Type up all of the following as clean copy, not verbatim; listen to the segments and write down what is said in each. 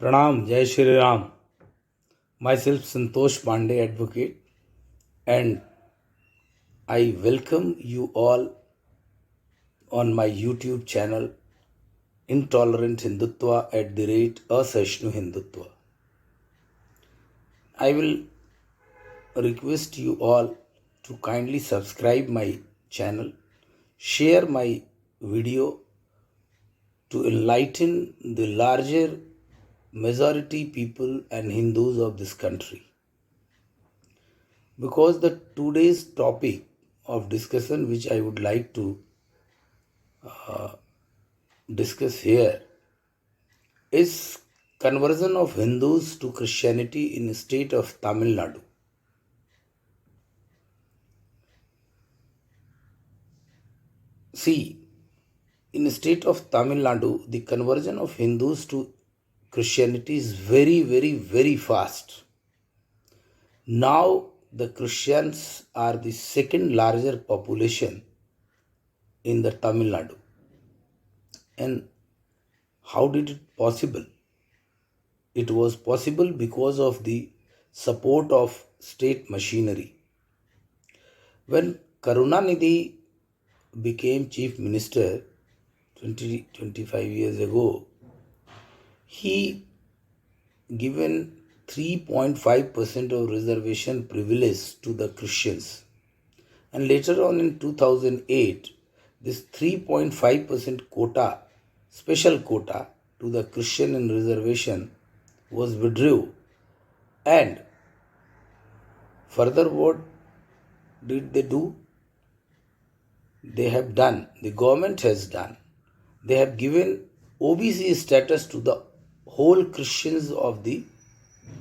Pranam, Jai Shri Ram. Myself Santosh Pandey, advocate, and I welcome you all on my YouTube channel Intolerant Hindutva at the rate Asahishnu Hindutva. I will request you all to kindly subscribe my channel, share my video to enlighten the larger majority people and Hindus of this country. Because the today's topic of discussion which I would like to discuss here is conversion of Hindus to Christianity in the state of Tamil Nadu. See, in the state of Tamil Nadu, the conversion of Hindus to Christianity is very, very, very fast. Now, the Christians are the second larger population in the Tamil Nadu. And how did it possible? It was possible because of the support of state machinery. When Karunanidhi became chief minister 25 years ago, he given 3.5% of reservation privilege to the Christians. And later on in 2008, this 3.5% quota, special quota to the Christian in reservation was withdrew. And further what did they do? They have done, the government has done, they have given OBC status to the whole Christians of the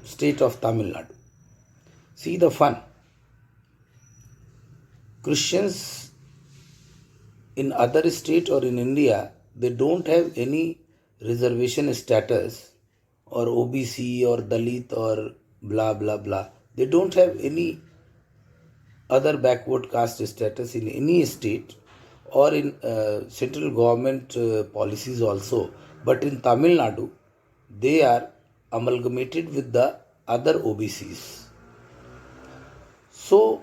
state of Tamil Nadu. See the fun. Christians in other state or in India, they don't have any reservation status or OBC or Dalit or blah blah blah. They don't have any other backward caste status in any state or in central government policies also. But in Tamil Nadu, they are amalgamated with the other OBCs. So,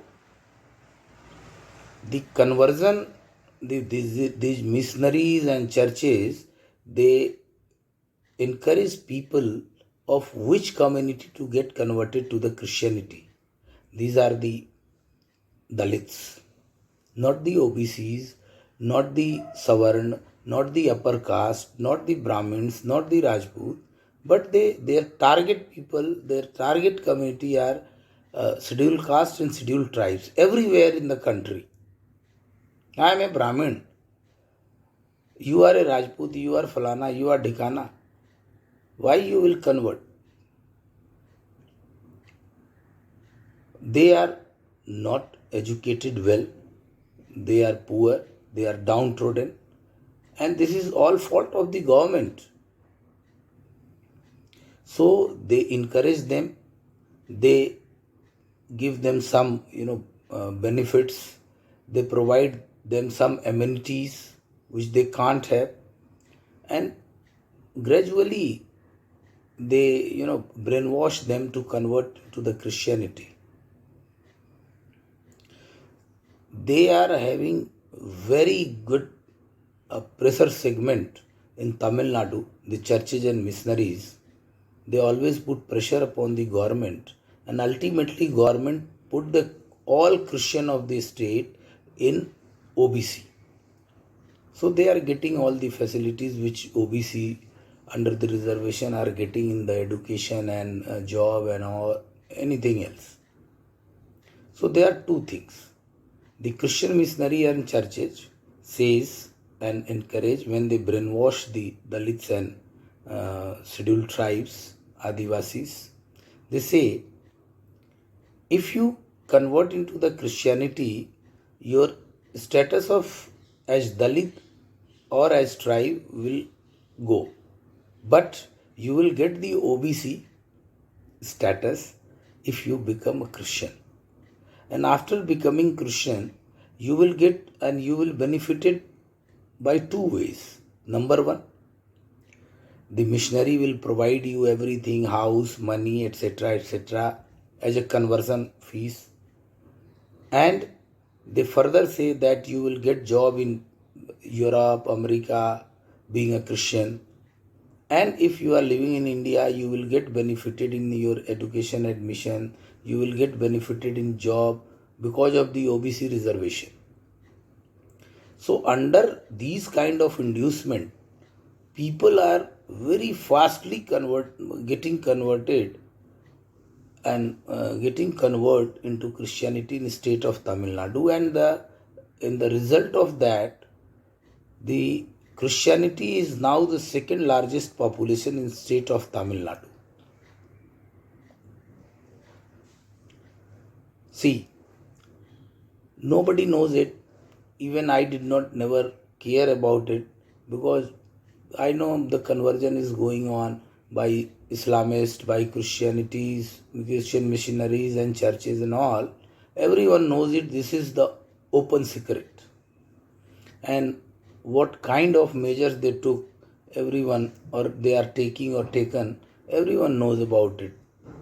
the conversion, these missionaries and churches, they encourage people of which community to get converted to the Christianity. These are the Dalits, not the OBCs, not the Savarn, not the upper caste, not the Brahmins, not the Rajput, but their target people, their target community are scheduled caste and scheduled tribes everywhere in the country. I am a Brahmin. You are a Rajput, you are Falana, you are Dhikana. Why you will convert? They are not educated well, they are poor, they are downtrodden, and this is all fault of the government. So they encourage them, they give them some benefits, they provide them some amenities which they can't have, and gradually they brainwash them to convert to the Christianity. They are having very good pressure segment in Tamil Nadu, the churches and missionaries. They always put pressure upon the government, and ultimately government put the all Christian of the state in OBC. So they are getting all the facilities which OBC under the reservation are getting in the education and job and all anything else. So there are two things. The Christian missionary and churches says and encourage when they brainwash the Dalits and scheduled tribes, Adivasis. They say, if you convert into the Christianity, your status of as Dalit or as tribe will go. But you will get the OBC status if you become a Christian. And after becoming Christian, you will get and you will benefit it by two ways. Number one, The missionary will provide you everything, house, money, etc., as a conversion fees. And they further say that you will get job in Europe, America, being a Christian. And if you are living in India, you will get benefited in your education admission, you will get benefited in job because of the OBC reservation. So under these kind of inducement, people are very fastly getting converted and getting convert into Christianity in the state of Tamil Nadu, and in the result of that, the Christianity is now the second largest population in state of Tamil Nadu. See, nobody knows it. Even I did not never care about it, because I know the conversion is going on by Islamists, by Christian missionaries and churches and all. Everyone knows it. This is the open secret. And what kind of measures they took, everyone, or they are taking or taken, everyone knows about it.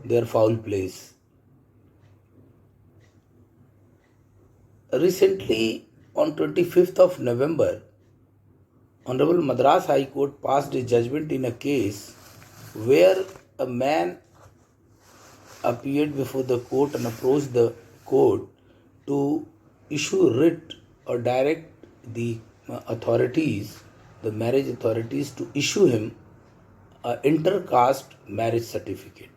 Their foul plays. Recently, on 25th of November, Honorable Madras High Court passed a judgment in a case where a man appeared before the court and approached the court to issue writ or direct the authorities, the marriage authorities, to issue him an inter-caste marriage certificate.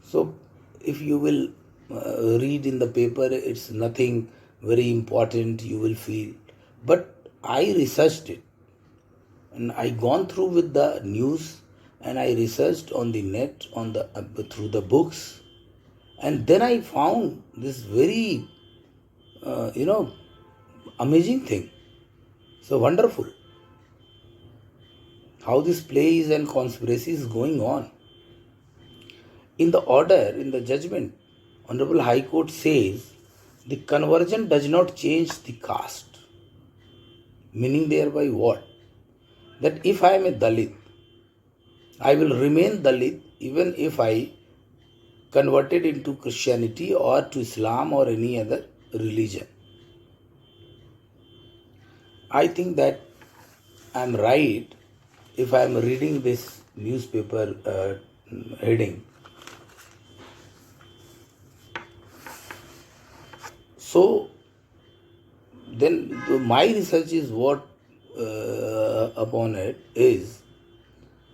So, if you will read in the paper, it's nothing very important, you will feel. But I researched it, and I gone through with the news, and I researched on the net, on the through the books, and then I found this very amazing thing. So wonderful how this plays and conspiracy is going on. In the order, in the judgment, Honorable High Court says the conversion does not change the caste. Meaning thereby what? That if I am a Dalit, I will remain Dalit even if I converted into Christianity or to Islam or any other religion. I think that I am right if I am reading this newspaper heading. So then my research is what upon it is,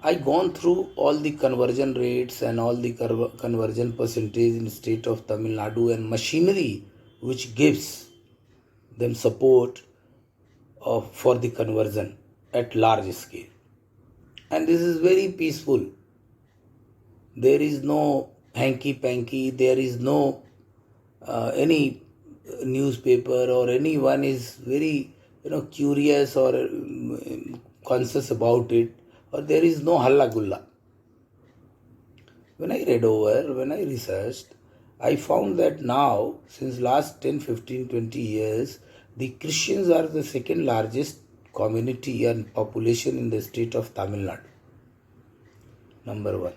I gone through all the conversion rates and all the conversion percentage in the state of Tamil Nadu and machinery which gives them support for the conversion at large scale. And this is very peaceful. There is no hanky-panky, there is no any newspaper or anyone is very curious or conscious about it, or there is no halla gulla. When I read over, when I researched, I found that now, since last 10, 15, 20 years, the Christians are the second largest community and population in the state of Tamil Nadu. Number one.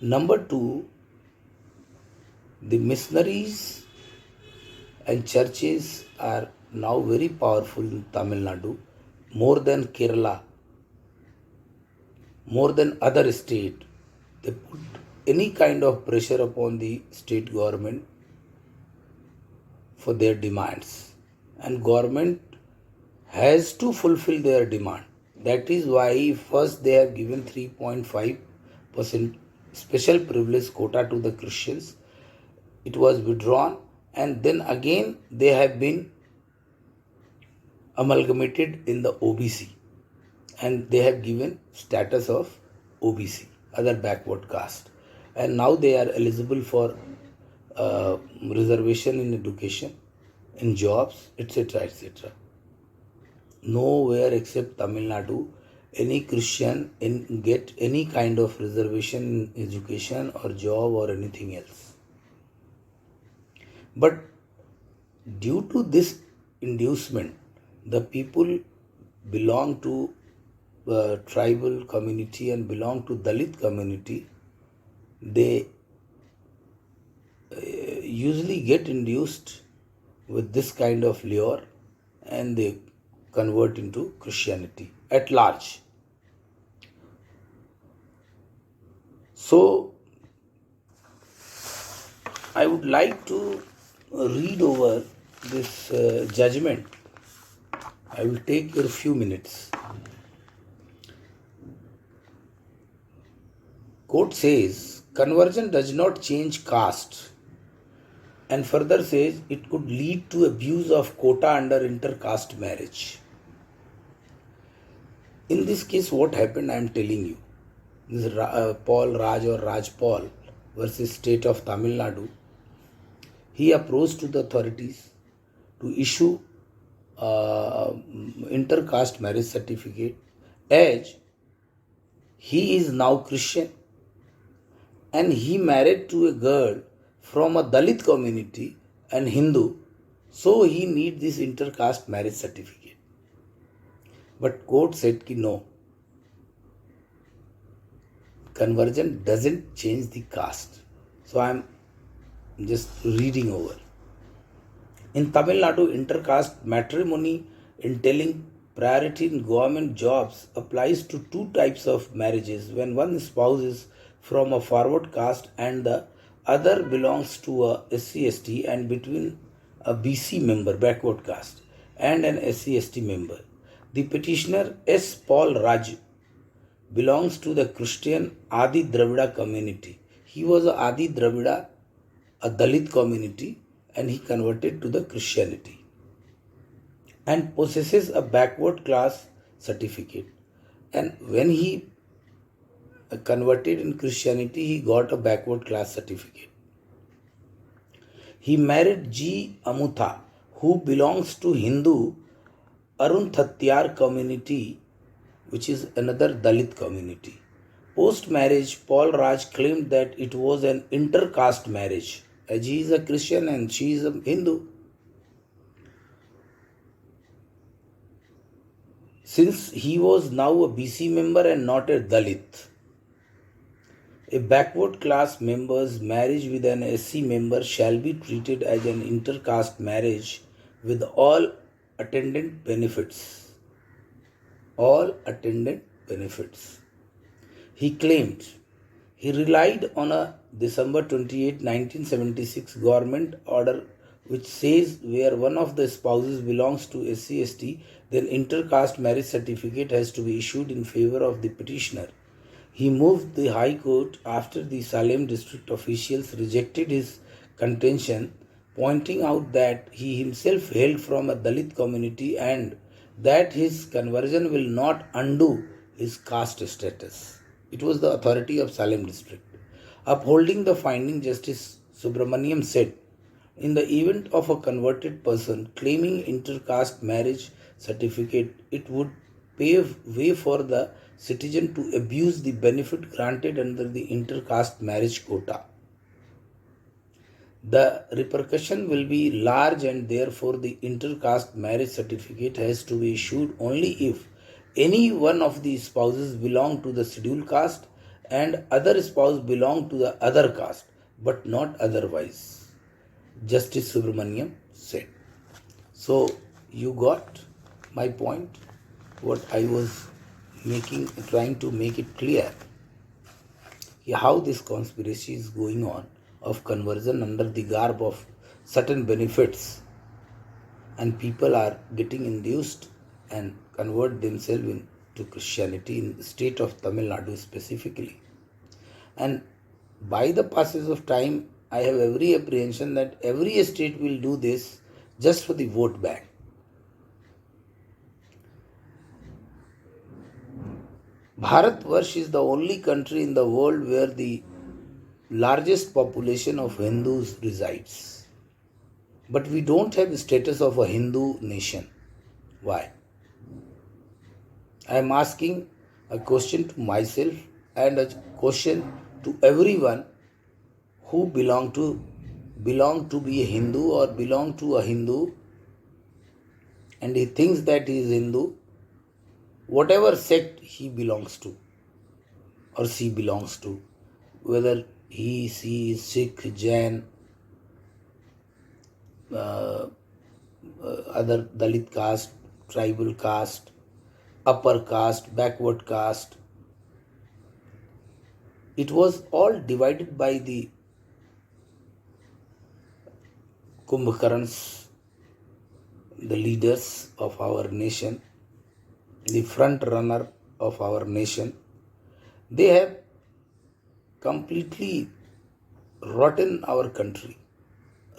Number two, the missionaries and churches are now very powerful in Tamil Nadu, more than Kerala, more than other state. They put any kind of pressure upon the state government for their demands, and government has to fulfill their demand. That is why first they have given 3.5% special privilege quota to the Christians. It was withdrawn, and then again they have been amalgamated in the OBC, and they have given status of OBC, other backward caste, and now they are eligible for reservation in education, in jobs, etc. Nowhere except Tamil Nadu any Christian get any kind of reservation in education or job or anything else. But due to this inducement, the people belong to tribal community and belong to Dalit community, they usually get induced with this kind of lure and they convert into Christianity at large. So, I would like to read over this judgment. I will take your few minutes. Court says conversion does not change caste, and further says it could lead to abuse of quota under intercaste marriage. In this case, what happened, I am telling you. This is Paul Raj or Raj Paul versus State of Tamil Nadu. He approached to the authorities to issue intercaste marriage certificate, as he is now Christian and he married to a girl from a Dalit community and Hindu, so he needs this intercaste marriage certificate. But court said ki no, conversion doesn't change the caste. So I am just reading over. In Tamil Nadu, intercaste matrimony entailing priority in government jobs applies to two types of marriages: when one spouse is from a forward caste and the other belongs to a SC/ST, and between a BC member, backward caste, and an SC/ST member. The petitioner S. Paul Raj belongs to the Christian Adi Dravida community. He was a Adi Dravida, a Dalit community, and he converted to the Christianity and possesses a backward class certificate. And when he converted in Christianity, he got a backward class certificate. He married G. Amutha, who belongs to Hindu Arun Thatyar community, which is another Dalit community. Post-marriage, Paul Raj claimed that it was an intercaste marriage, as he is a Christian and she is a Hindu. Since he was now a BC member and not a Dalit, a backward class member's marriage with an SC member shall be treated as an intercaste marriage with all attendant benefits. All attendant benefits. He claimed he relied on a December 28, 1976 government order which says where one of the spouses belongs to SC/ST, then intercaste marriage certificate has to be issued in favor of the petitioner. He moved the High Court after the Salem district officials rejected his contention, pointing out that he himself hailed from a Dalit community and that his conversion will not undo his caste status. It was the authority of Salem district. Upholding the finding, Justice Subramaniam said, in the event of a converted person claiming intercaste marriage certificate, it would pave way for the citizen to abuse the benefit granted under the intercaste marriage quota. The repercussion will be large and therefore the intercaste marriage certificate has to be issued only if any one of the spouses belong to the scheduled caste and other spouse belong to the other caste, but not otherwise, Justice Subramaniam said. So you got my point, what I was trying to make it clear how this conspiracy is going on of conversion under the garb of certain benefits, and people are getting induced and convert themselves into Christianity in the state of Tamil Nadu specifically. And by the passage of time, I have every apprehension that every state will do this just for the vote bank. Bharatvarsh is the only country in the world where the largest population of Hindus resides. But we don't have the status of a Hindu nation. Why? I am asking a question to myself and a question to everyone who belong to be a Hindu or belong to a Hindu, and he thinks that he is Hindu. whatever sect he belongs to or she belongs to, whether she is Sikh, Jain, other Dalit caste, tribal caste, upper caste, backward caste. It was all divided by the Kumbhakarns, the leaders of our nation, the front runner of our nation. They have completely rotten our country,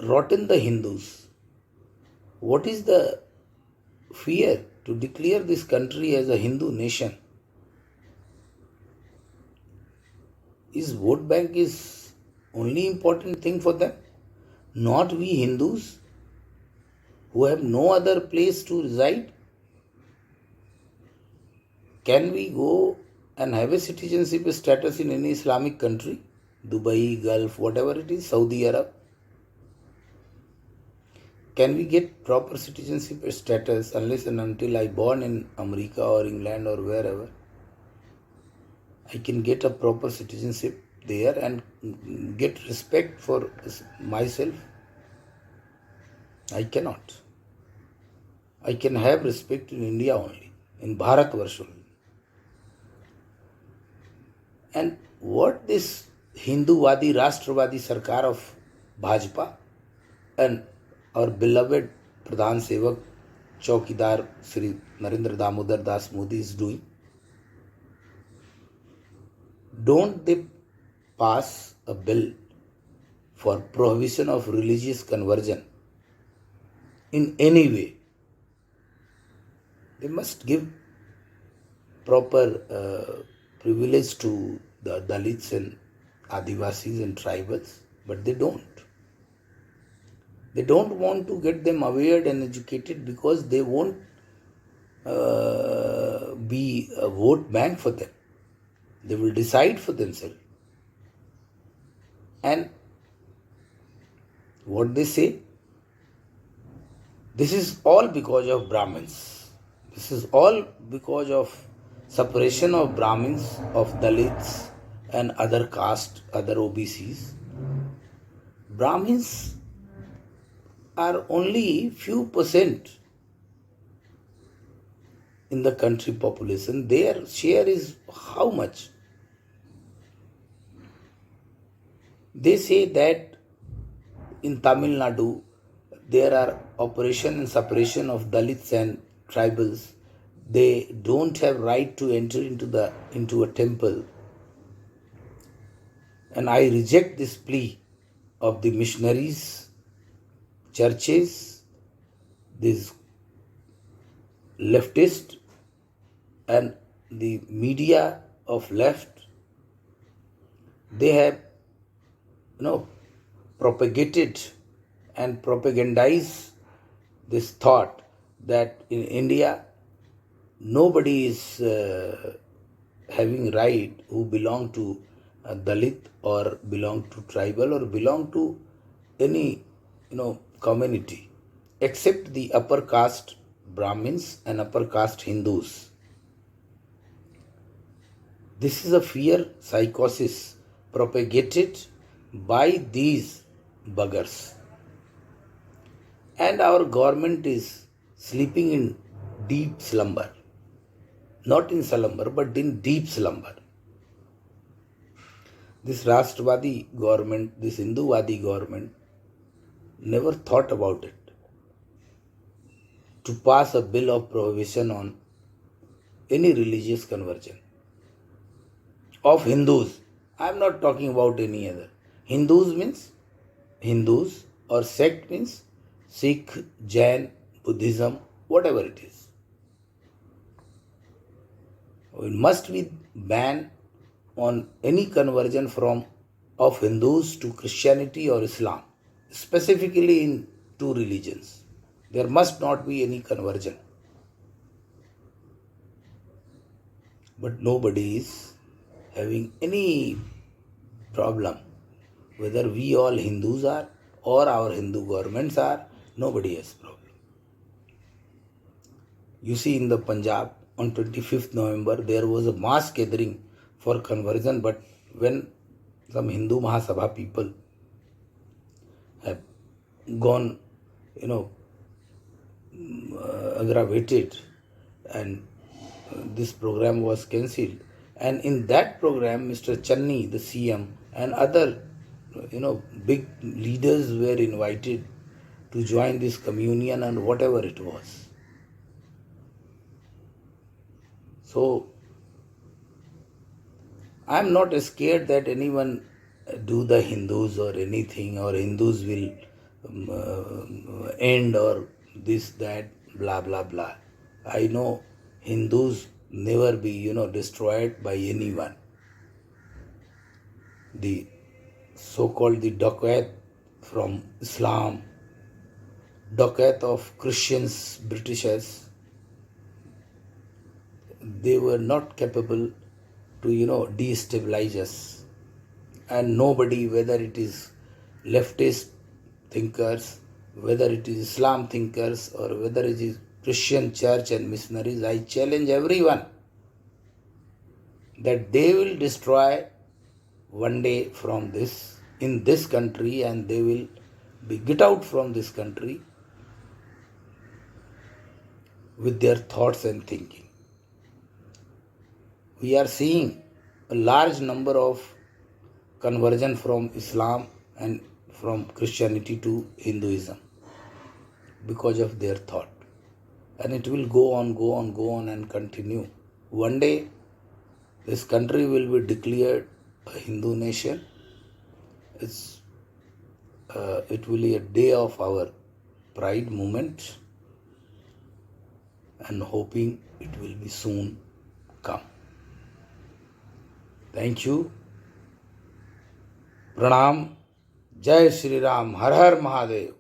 rotten the Hindus. What is the fear to declare this country as a Hindu nation? Is vote bank is only important thing for them? Not we Hindus who have no other place to reside? Can we go and have a citizenship status in any Islamic country? Dubai, Gulf, whatever it is, Saudi Arab? Can we get proper citizenship status unless and until I born in America or England or wherever? I can get a proper citizenship there and get respect for myself. I cannot. I can have respect in India only, in Bharatvarsh only. And what this Hinduvadi, Rashtravadi Sarkar of Bhajpa and our beloved Pradhan Sevak Chaukidar Sri Narendra Damodar Das Modi is doing? Don't they pass a bill for prohibition of religious conversion in any way? They must give proper privilege to the Dalits and Adivasis and tribals, but they don't. They don't want to get them aware and educated because they won't be a vote bank for them. They will decide for themselves. And what they say? This is all because of Brahmins. This is all because of separation of Brahmins, of Dalits and other caste, other OBCs. Brahmins are only few percent in the country population. Their share is how much? They say that in Tamil Nadu there are operation and separation of Dalits and tribals. They don't have right to enter into a temple. And I reject this plea of the missionaries, churches, these leftist and the media of left. They have propagated and propagandized this thought that in India nobody is having right who belong to Dalit or belong to tribal or belong to any community except the upper caste Brahmins and upper caste Hindus. This is a fear psychosis propagated by these buggers. And our government is sleeping in deep slumber. Not in slumber, but in deep slumber. This Rashtravadi government, this Hinduvadi government, never thought about it to pass a bill of prohibition on any religious conversion of Hindus. I am not talking about any other. Hindus means Hindus or sect means Sikh, Jain, Buddhism, whatever it is. It must be banned on any conversion of Hindus to Christianity or Islam, specifically in two religions. There must not be any conversion. But nobody is having any problem. Whether we all Hindus are or our Hindu governments are, nobody has problem. You see in the Punjab, on 25th November, there was a mass gathering for conversion, but when some Hindu Mahasabha people have gone, aggravated, and this program was cancelled. And in that program, Mr. Channi, the CM, and other, big leaders were invited to join this communion and whatever it was. So I'm not scared that anyone do the Hindus or anything, or Hindus will end, or this, that, blah, blah, blah. I know Hindus never be, destroyed by anyone. The so-called the dacoit from Islam, dacoit of Christians, Britishers, they were not capable to, destabilize us. And nobody, whether it is leftist thinkers, whether it is Islam thinkers, or whether it is Christian church and missionaries, I challenge everyone that they will destroy one day from this, in this country, and they will be get out from this country with their thoughts and thinking. We are seeing a large number of conversion from Islam and from Christianity to Hinduism because of their thought. And it will go on and continue. One day, this country will be declared a Hindu nation. It will be a day of our pride moment, and hoping it will be soon come. Thank you. Pranam. Jai Shri Ram. Har Har Mahadev.